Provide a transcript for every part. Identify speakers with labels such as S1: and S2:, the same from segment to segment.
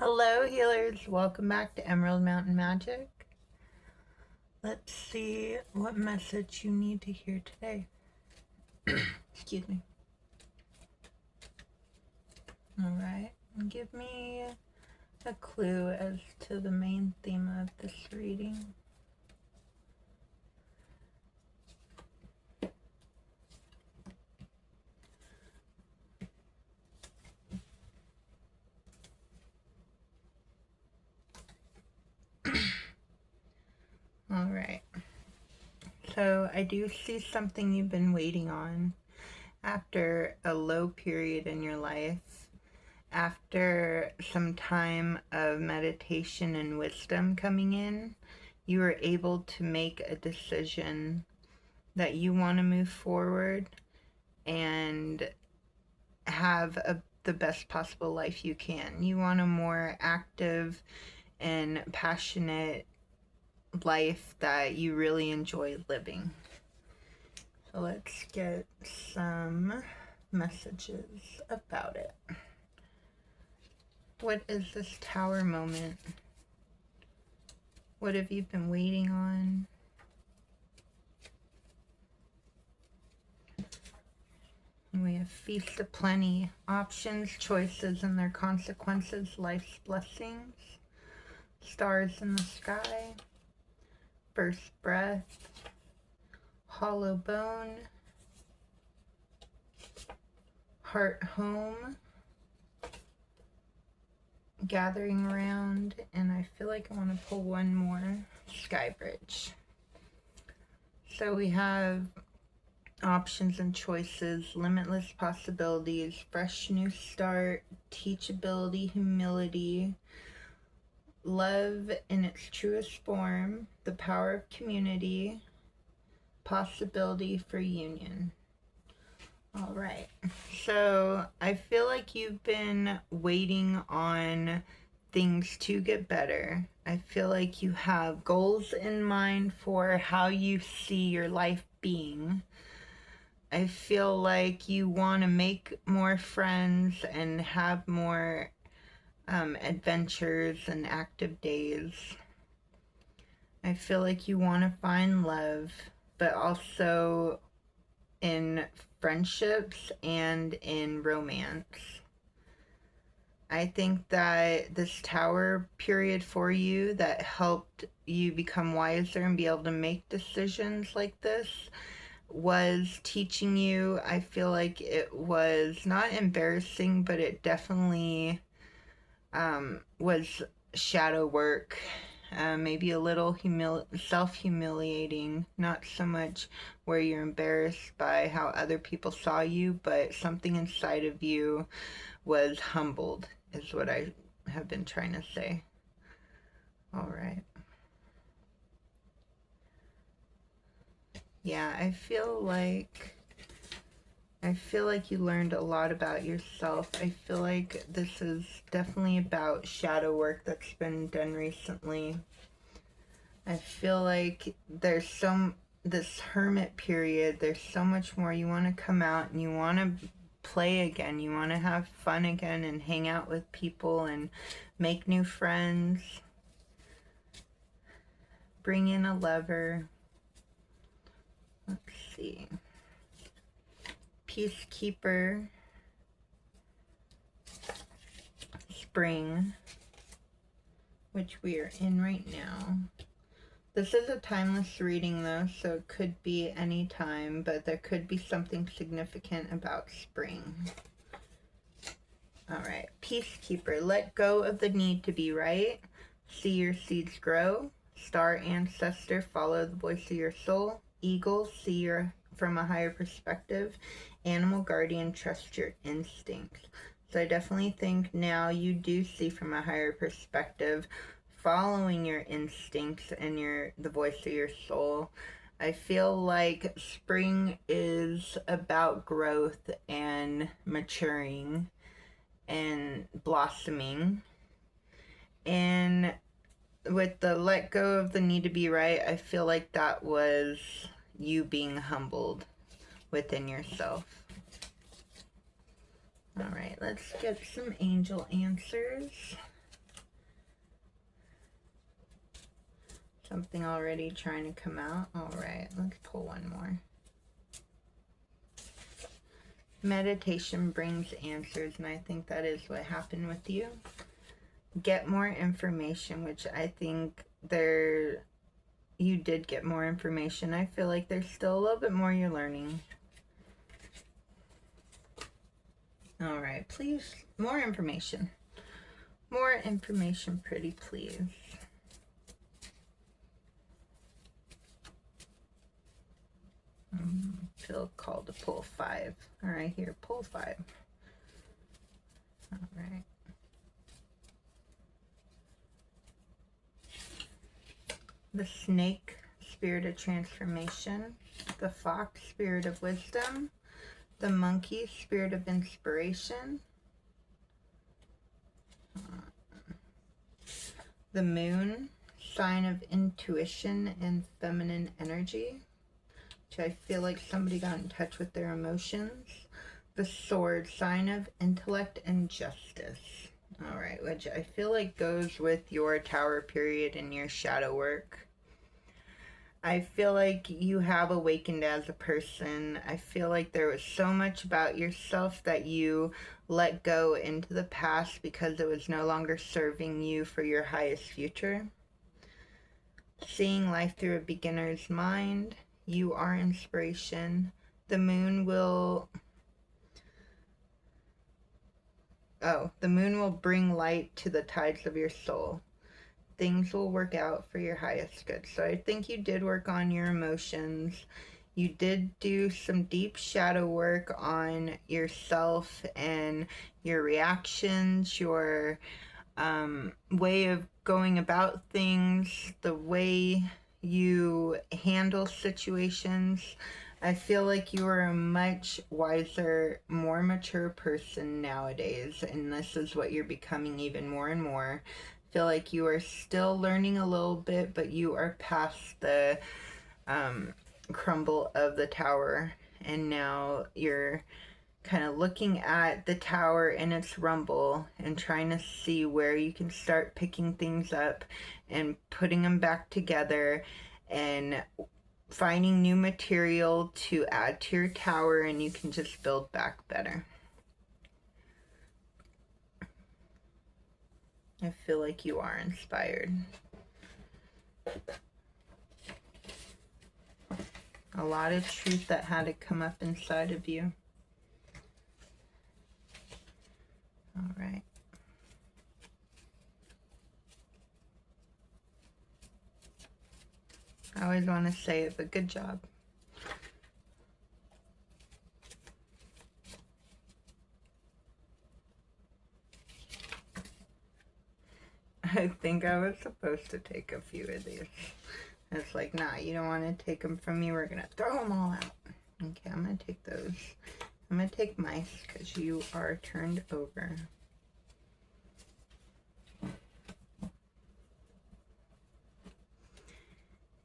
S1: Hello, healers. Welcome back to Emerald Mountain Magic. Let's see what message you need to hear today. Excuse me. All right. Give me a clue as to the main theme of this reading. All right. So I do see something you've been waiting on after a low period in your life, after some time of meditation and wisdom coming in. You were able to make a decision that you want to move forward and have the best possible life you can. You want a more active and passionate life that you really enjoy living. So let's get some messages about it. What is this tower moment? What have you been waiting on? We have feast of plenty, options, choices, and their consequences, life's blessings, stars in the sky, first breath, hollow bone, heart home, gathering around, and I feel like I want to pull one more, sky bridge. So we have options and choices, limitless possibilities, fresh new start, teachability, humility, love in its truest form, the power of community, possibility for union. All right, so I feel like you've been waiting on things to get better. I feel like you have goals in mind for how you see your life being. I feel like you want to make more friends and have more adventures and active days. I feel like you want to find love, but also in friendships and in romance. I think that this tower period for you that helped you become wiser and be able to make decisions like this was teaching you. I feel like it was not embarrassing, but it definitely was shadow work, maybe a little self-humiliating, not so much where you're embarrassed by how other people saw you, but something inside of you was humbled, is what I have been trying to say. All right. Yeah, I feel like you learned a lot about yourself. I feel like this is definitely about shadow work that's been done recently. I feel like there's this hermit period, there's so much more. You want to come out and you want to play again. You want to have fun again and hang out with people and make new friends. Bring in a lover. Let's see. Peacekeeper, spring, which we are in right now. This is a timeless reading though, so it could be any time, but there could be something significant about spring. All right, Peacekeeper, let go of the need to be right. See your seeds grow. Star ancestor, follow the voice of your soul. Eagle, see from a higher perspective. Animal guardian, trust your instincts. So I definitely think now you do see from a higher perspective, following your instincts and the voice of your soul. I feel like spring is about growth and maturing and blossoming. And with the let go of the need to be right, I feel like that was you being humbled within yourself. All right, let's get some angel answers. Something already trying to come out. All right, let's pull one more. Meditation brings answers, and I think that is what happened with you. Get more information, which I think you did get more information. I feel like there's still a little bit more you're learning. All right, please, more information. More information, pretty please. Feel called to pull 5. All right, here, pull 5. All right. The snake, spirit of transformation. The fox, spirit of wisdom. The monkey, spirit of inspiration. The moon, sign of intuition and feminine energy. Which I feel like somebody got in touch with their emotions. The sword, sign of intellect and justice. All right, which I feel like goes with your tower period and your shadow work. I feel like you have awakened as a person. I feel like there was so much about yourself that you let go into the past because it was no longer serving you for your highest future. Seeing life through a beginner's mind. You are inspiration. The moon will bring light to the tides of your soul. Things will work out for your highest good. So I think you did work on your emotions. You did do some deep shadow work on yourself and your reactions, your way of going about things, the way you handle situations. I feel like you are a much wiser, more mature person nowadays, and this is what you're becoming even more and more. I feel like you are still learning a little bit, but you are past the crumble of the tower, and now you're kind of looking at the tower and its rumble and trying to see where you can start picking things up and putting them back together and finding new material to add to your tower, and you can just build back better. I feel like you are inspired. A lot of truth that had to come up inside of you. All right. I always want to say it, but good job. I think I was supposed to take a few of these. It's like, nah, you don't want to take them from me. We're going to throw them all out. Okay, I'm going to take those. I'm going to take mice because you are turned over.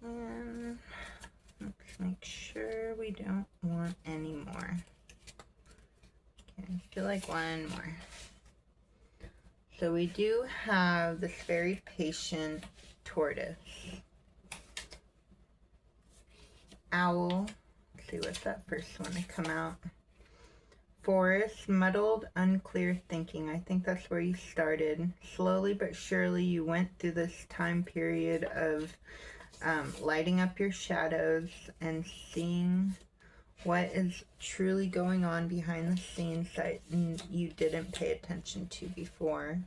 S1: And let's make sure we don't want any more. Okay, I feel like one more. So we do have this very patient tortoise. Owl. Let's see, what's that first one to come out? Forest, muddled, unclear thinking. I think that's where you started. Slowly but surely you went through this time period of lighting up your shadows and seeing what is truly going on behind the scenes that you didn't pay attention to before.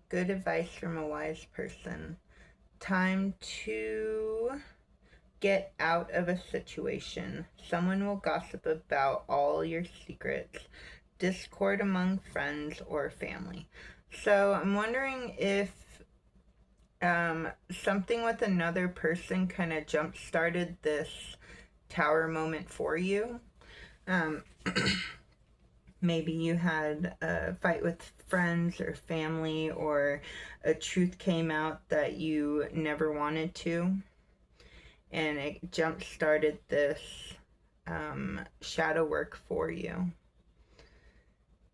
S1: Good advice from a wise person. Time to get out of a situation. Someone will gossip about all your secrets. Discord among friends or family. So I'm wondering if something with another person kind of jump-started this tower moment for you. Maybe you had a fight with friends or family, or a truth came out that you never wanted to, and it jump-started this shadow work for you.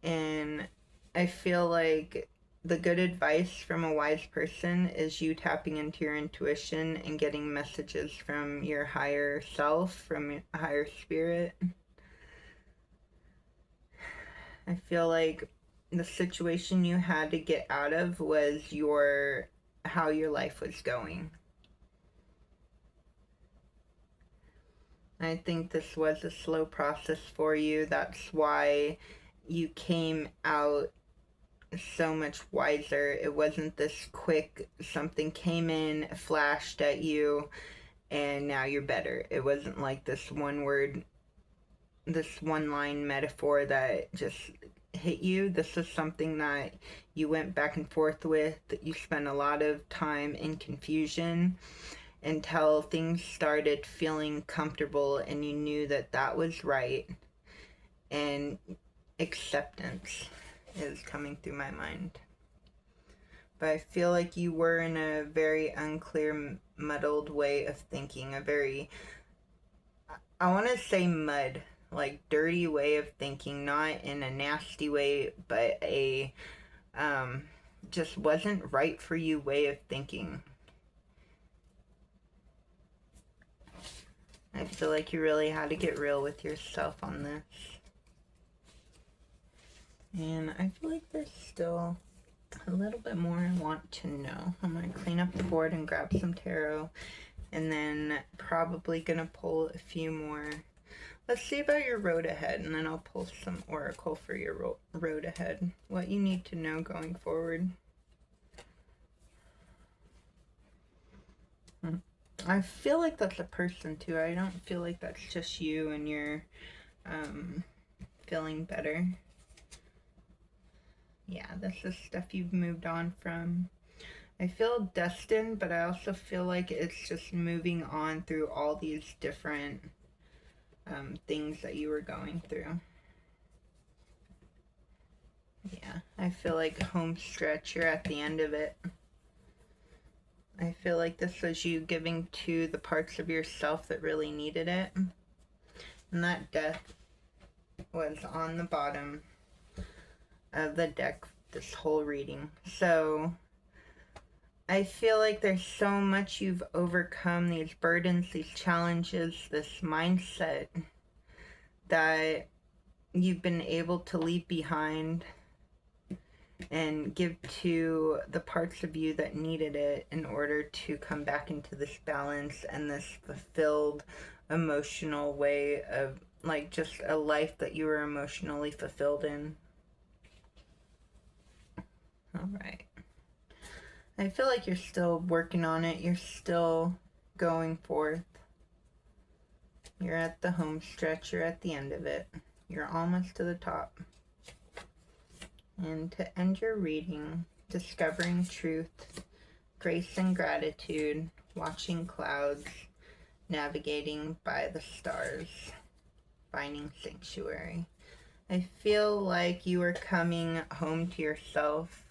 S1: And I feel like the good advice from a wise person is you tapping into your intuition and getting messages from your higher self, from your higher spirit. I feel like the situation you had to get out of was how your life was going. I think this was a slow process for you. That's why you came out so much wiser. It wasn't this quick, something came in, flashed at you, and now you're better. It wasn't like this one line metaphor that just hit you. This is something that you went back and forth with, that you spent a lot of time in confusion until things started feeling comfortable and you knew that that was right, and acceptance is coming through my mind. But I feel like you were in a very unclear, muddled way of thinking, a very, I want to say mud, like dirty way of thinking, not in a nasty way, but a just wasn't right for you way of thinking. I feel like you really had to get real with yourself on this. And I feel like there's still a little bit more I want to know. I'm going to clean up the board and grab some tarot, and then probably going to pull a few more. Let's see about your road ahead, and then I'll pull some oracle for your road ahead. What you need to know going forward. I feel like that's a person too. I don't feel like that's just you and you're feeling better. Yeah, this is stuff you've moved on from. I feel destined, but I also feel like it's just moving on through all these different things that you were going through. Yeah, I feel like home stretch, you're at the end of it. I feel like this was you giving to the parts of yourself that really needed it. And that death was on the bottom of the deck this whole reading. So I feel like there's so much you've overcome, these burdens, these challenges, this mindset that you've been able to leave behind and give to the parts of you that needed it in order to come back into this balance and this fulfilled emotional way of, like, just a life that you were emotionally fulfilled in. All right. I feel like you're still working on it. You're still going forth. You're at the home stretch. You're at the end of it. You're almost to the top. And to end your reading, discovering truth, grace and gratitude, watching clouds, navigating by the stars, finding sanctuary. I feel like you are coming home to yourself.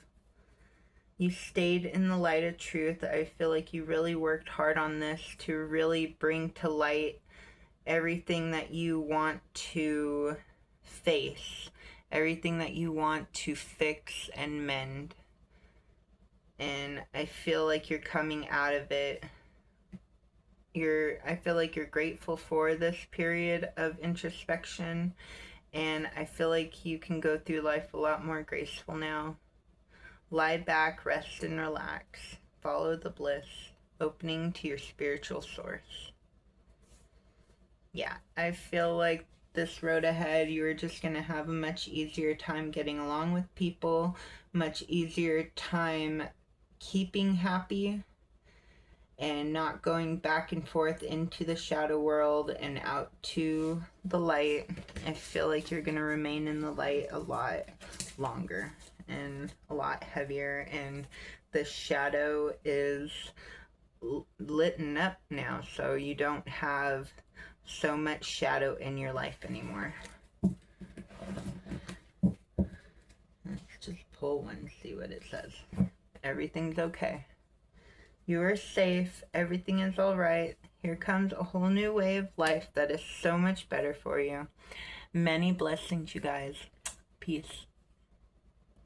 S1: You stayed in the light of truth. I feel like you really worked hard on this to really bring to light everything that you want to face, everything that you want to fix and mend. And I feel like you're coming out of it. I feel like you're grateful for this period of introspection, and I feel like you can go through life a lot more graceful now. Lie back, rest and relax. Follow the bliss, opening to your spiritual source. Yeah, I feel like this road ahead, you're just going to have a much easier time getting along with people, much easier time keeping happy and not going back and forth into the shadow world and out to the light. I feel like you're going to remain in the light a lot longer and a lot heavier, and the shadow is litten up now, so you don't have so much shadow in your life anymore. Let's just pull one, see what it says. Everything's okay. You are safe. Everything is all right. Here comes a whole new way of life that is so much better for you. Many blessings, you guys. Peace.